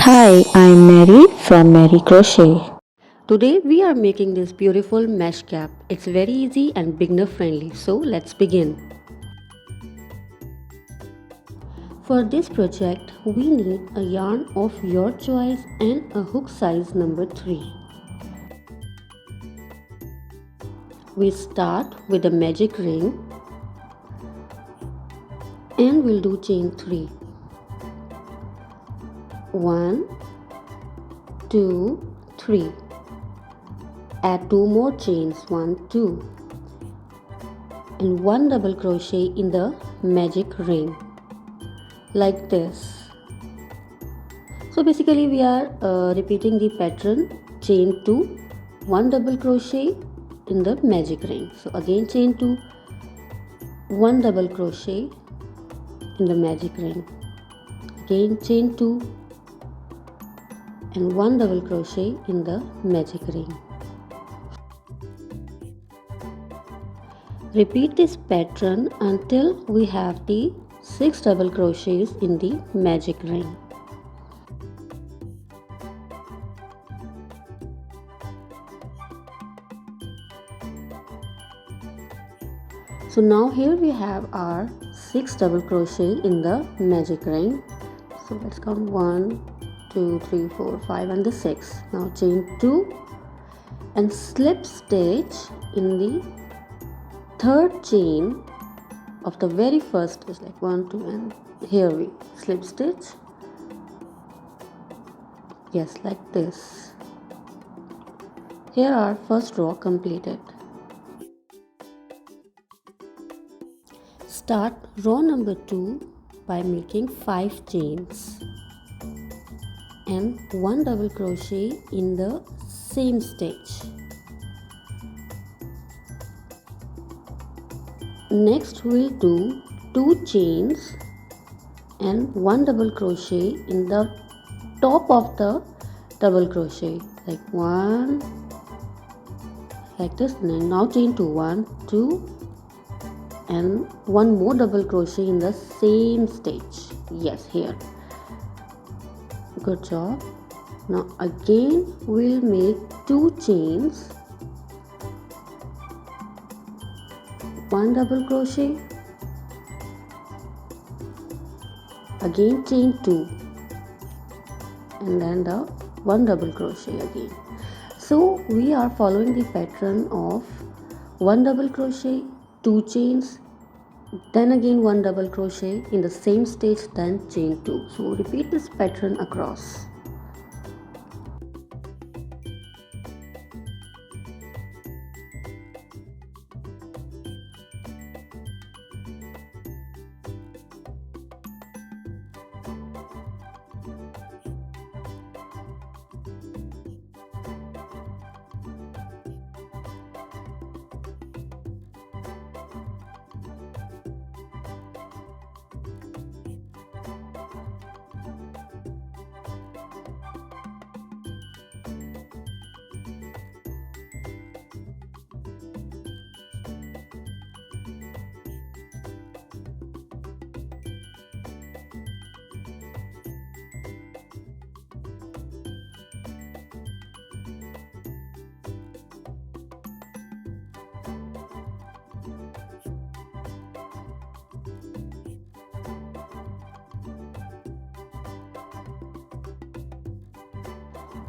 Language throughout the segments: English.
Hi, I'm Mary from Mary Crochet. Today we are making this beautiful mesh cap. It's very easy and beginner friendly. So let's begin. For this project we need a yarn of your choice and a hook size number 3. We start with a magic ring and we'll do chain 3. 1, 2, 3. Add 2 more chains, 1, 2, and 1 double crochet in the magic ring like this. So basically we are repeating the pattern chain 2, 1 double crochet in the magic ring. So again chain 2, 1 double crochet in the magic ring, again chain 2 and 1 double crochet in the magic ring. Repeat this pattern until we have the 6 double crochets in the magic ring. So now here we have our 6 double crochet in the magic ring. So let's count 1, 2, 3, 4, 5 and the 6. Now chain 2 and slip stitch in the third chain of the very first stitch, like 1, 2 and here we slip stitch. Yes, like this. Here our first row completed. Start row number 2 by making 5 chains and 1 double crochet in the same stitch. Next we'll do 2 chains and 1 double crochet in the top of the double crochet, like 1, like this. And now chain 2, 1, 2 and 1 more double crochet in the same stitch. Yes, here. Good job. Now again we'll make 2 chains, 1 double crochet, again chain 2 and then the 1 double crochet again. So we are following the pattern of 1 double crochet, 2 chains, then again 1 double crochet in the same stitch, then chain 2. So repeat this pattern across.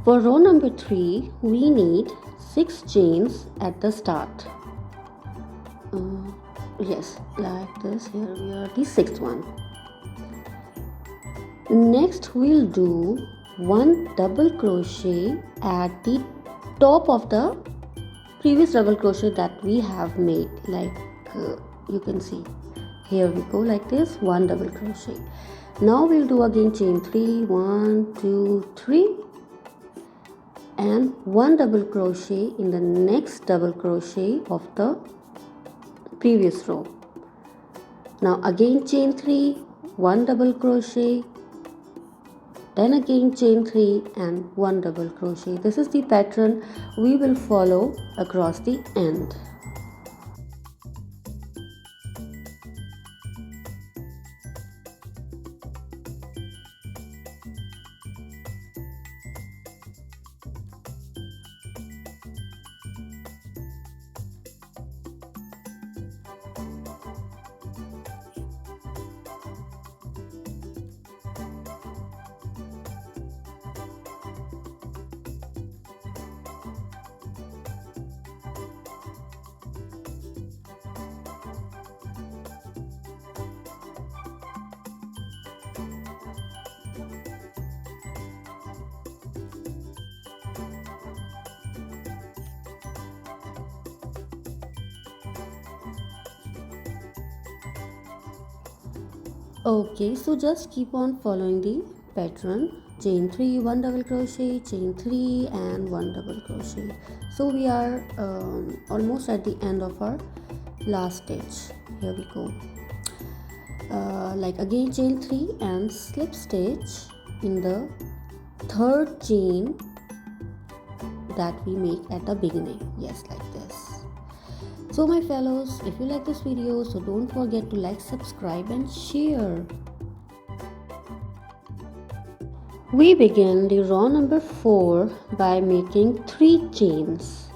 For row number 3, we need 6 chains at the start. Yes, like this. Here we are, the 6th one. Next, we'll do 1 double crochet at the top of the previous double crochet that we have made. Like you can see, here we go, like this, 1 double crochet. Now we'll do again chain 3, 1, 2, 3. And 1 double crochet in the next double crochet of the previous row. Now again chain 3, 1 double crochet, then again chain 3 and 1 double crochet. This is the pattern we will follow across the end. Okay, so just keep on following the pattern. Chain 3, 1 double crochet, chain 3 and 1 double crochet. So we are almost at the end of our last stitch. Here we go. Like again chain 3 and slip stitch in the third chain that we make at the beginning. Yes, like this. So my fellows, if you like this video, so don't forget to like, subscribe and share. We begin the row number 4 by making 3 chains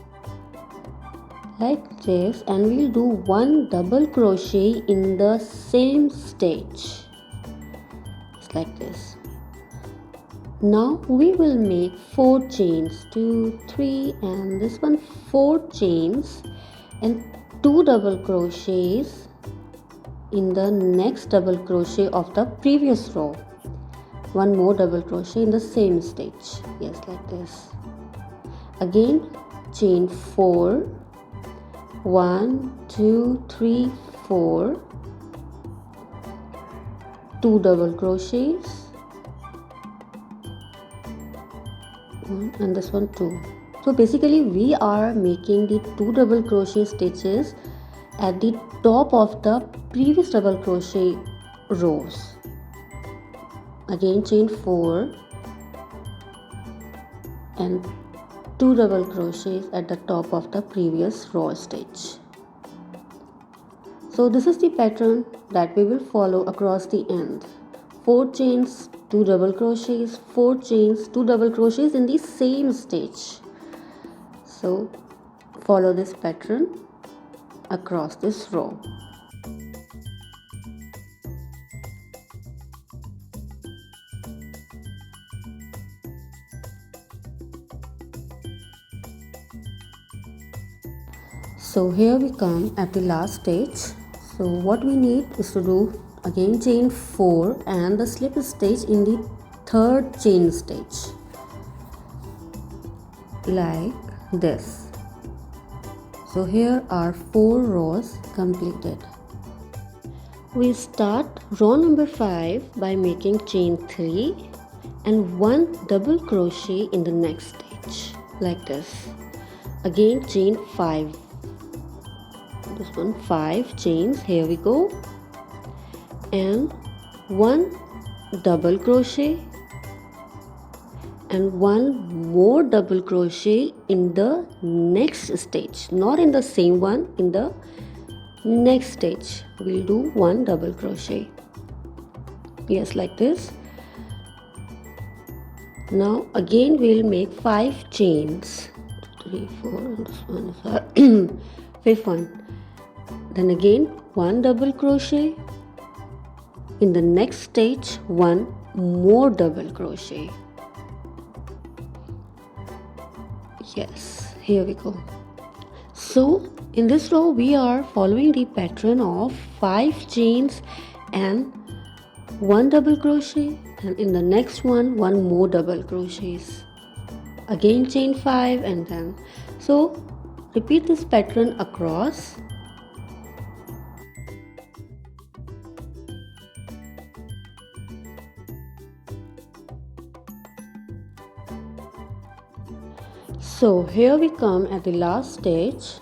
like this, and we'll do 1 double crochet in the same stitch. It's like this. Now we will make 4 chains, 2, 3 and this one 4 chains and 2 double crochets in the next double crochet of the previous row. 1 more double crochet in the same stitch. Yes, like this. Again chain 4, 1, 2, 3, 4, 2 double crochets, and this one 2. So basically we are making the 2 double crochet stitches at the top of the previous double crochet rows. Again chain 4 and 2 double crochets at the top of the previous row stitch. So this is the pattern that we will follow across the end. 4 chains, 2 double crochets, 4 chains, 2 double crochets in the same stitch. So follow this pattern across this row. So here we come at the last stage. So what we need is to do again chain 4 and the slip stitch in the third chain stitch like this. So here are 4 rows completed. We start row number 5 by making chain 3 and 1 double crochet in the next stitch like this. Again chain 5. This one 5 chains. Here we go. And 1 double crochet and 1 more double crochet in the next stitch, not in the same one, in the next stitch we'll do 1 double crochet. Yes, like this. Now again we'll make 5 chains, 3, 4 and this one is our fifth one. Then again 1 double crochet in the next stitch, 1 more double crochet. Yes, here we go. So in this row we are following the pattern of 5 chains and 1 double crochet, and in the next one 1 more double crochets. Again chain 5 and then so repeat this pattern across. So here we come at the last stitch.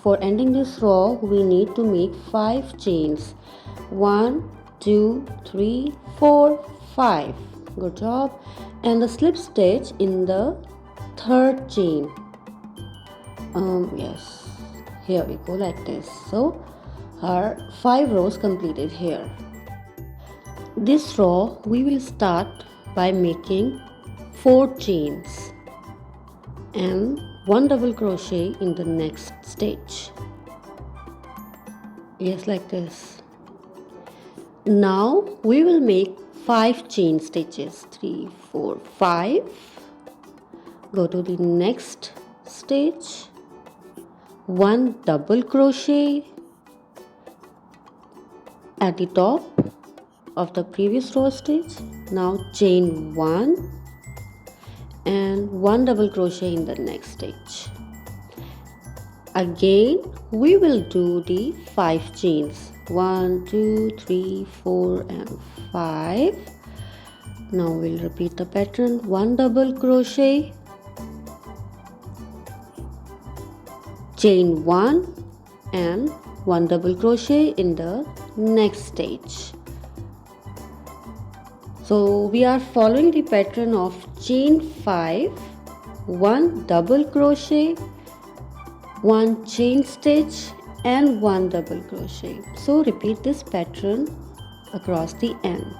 For ending this row we need to make 5 chains. 1, 2, 3, 4, 5. Good job. And the slip stitch in the third chain. Yes, here we go like this. So our 5 rows completed here. This row we will start by making 4 chains and 1 double crochet in the next stitch. Yes, like this. Now we will make 5 chain stitches. 3, 4, 5. Go to the next stitch. 1 double crochet at the top of the previous row stitch. Now chain 1 and 1 double crochet in the next stitch. Again we will do the 5 chains. 1 2 3 4 and 5. Now we'll repeat the pattern. 1 double crochet, chain 1 and 1 double crochet in the next stage. So we are following the pattern of chain 5, 1 double crochet, 1 chain stitch and 1 double crochet. So repeat this pattern across the end.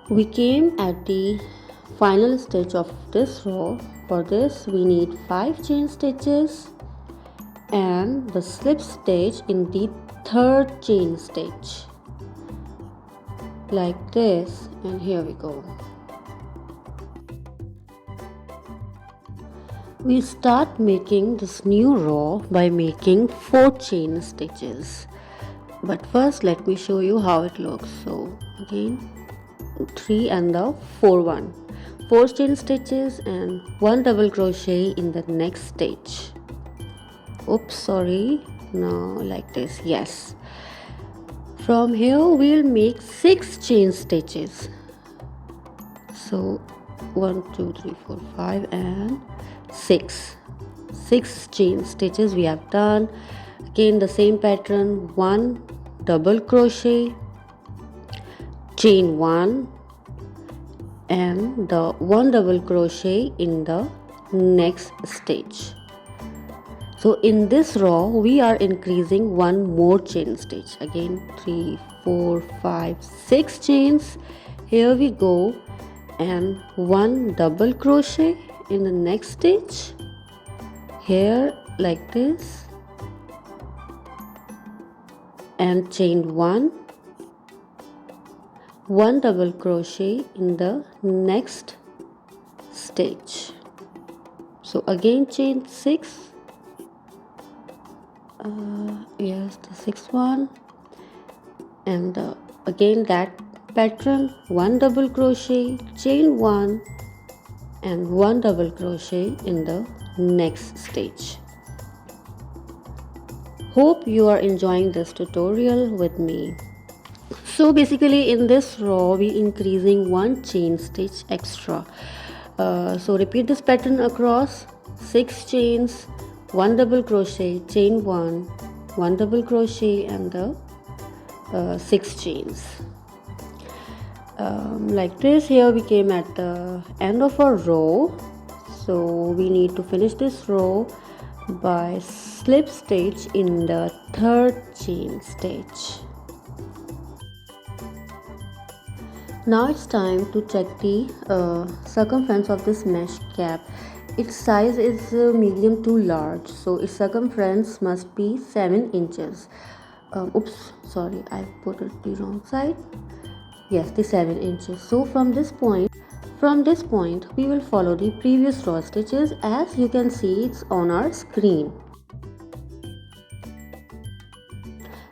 We came at the final stitch of this row. For this we need 5 chain stitches and the slip stitch in the third chain stitch, like this, and here we go. We start making this new row by making 4 chain stitches, but first let me show you how it looks. So again 3 and the 4 chain stitches and 1 double crochet in the next stitch. Oops, sorry. Now like this. Yes, from here we'll make 6 chain stitches. So 1 2 3 4 5 and 6 chain stitches we have done. Again the same pattern, 1 double crochet, chain 1 and the 1 double crochet in the next stitch. So in this row we are increasing 1 more chain stitch. Again 3 4 5 6 chains. Here we go, and 1 double crochet in the next stitch, here like this, and chain 1 double crochet in the next stitch. So again chain 6, yes, the 6th one, and again that pattern, 1 double crochet, chain 1 and 1 double crochet in the next stitch. Hope you are enjoying this tutorial with me. So basically in this row we increasing 1 chain stitch extra. So repeat this pattern across 6 chains, 1 double crochet, chain 1 double crochet and the 6 chains. Like this. Here we came at the end of our row, so we need to finish this row by slip stitch in the third chain stitch. Now it's time to check the circumference of this mesh cap. Its size is medium to large, so its circumference must be 7 inches. Oops, sorry, I put it the wrong side. Yes, the 7 inches. So from this point we will follow the previous row stitches, as you can see it's on our screen.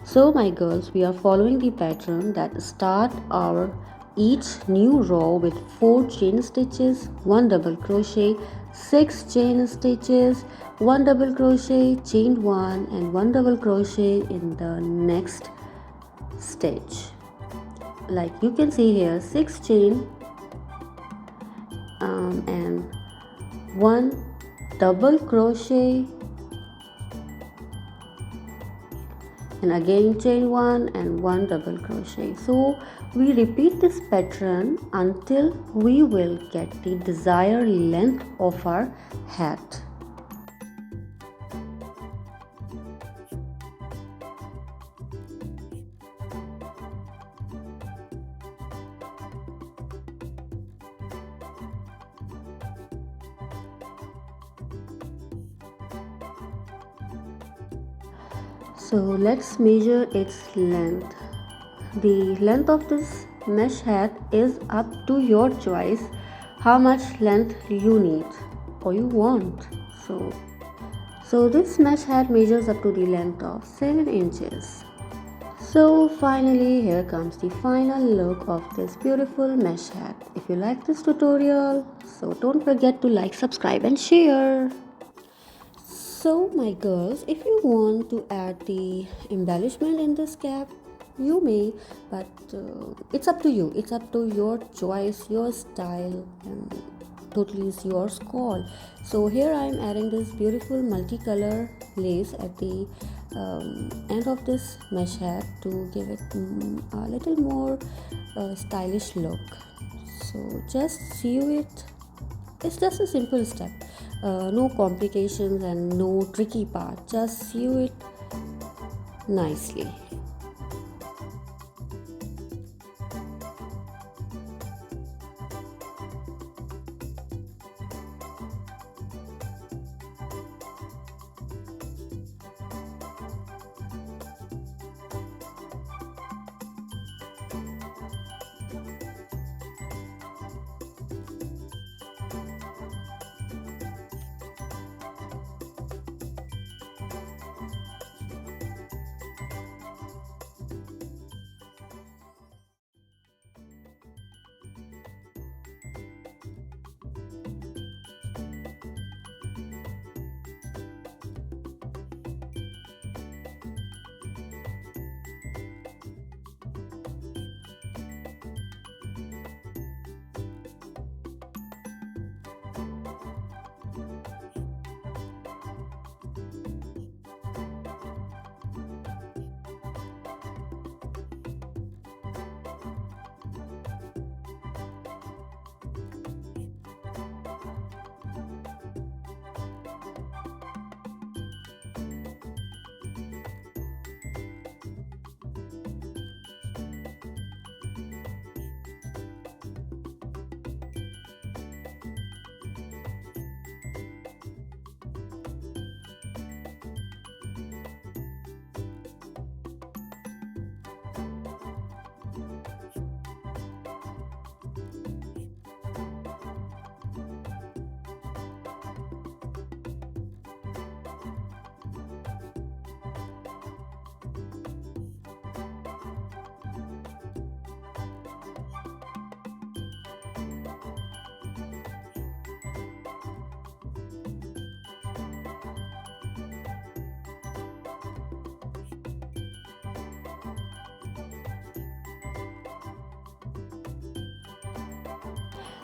So my girls, we are following the pattern that start our each new row with 4 chain stitches, 1 double crochet, 6 chain stitches, 1 double crochet, chain 1 and 1 double crochet in the next stitch. Like you can see here, 6 chain and 1 double crochet and again chain 1 and 1 double crochet. So we repeat this pattern until we will get the desired length of our hat. So let's measure its length. The length of this mesh hat is up to your choice, how much length you need or you want. So So this mesh hat measures up to the length of 7 inches. So finally, here comes the final look of this beautiful mesh hat. If you like this tutorial, so don't forget to like, subscribe and share. So my girls, if you want to add the embellishment in this cap, you may, but it's up to you. It's up to your choice, your style, and totally is yours call. So here I am adding this beautiful multicolor lace at the end of this mesh hat to give it a little more stylish look. So just sew it. It's just a simple step, no complications and no tricky part. Just sew it nicely.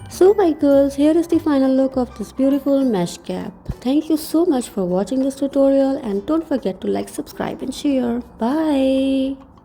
So my girls, here is the final look of this beautiful mesh cap. Thank you so much for watching this tutorial and don't forget to like, subscribe and share. Bye.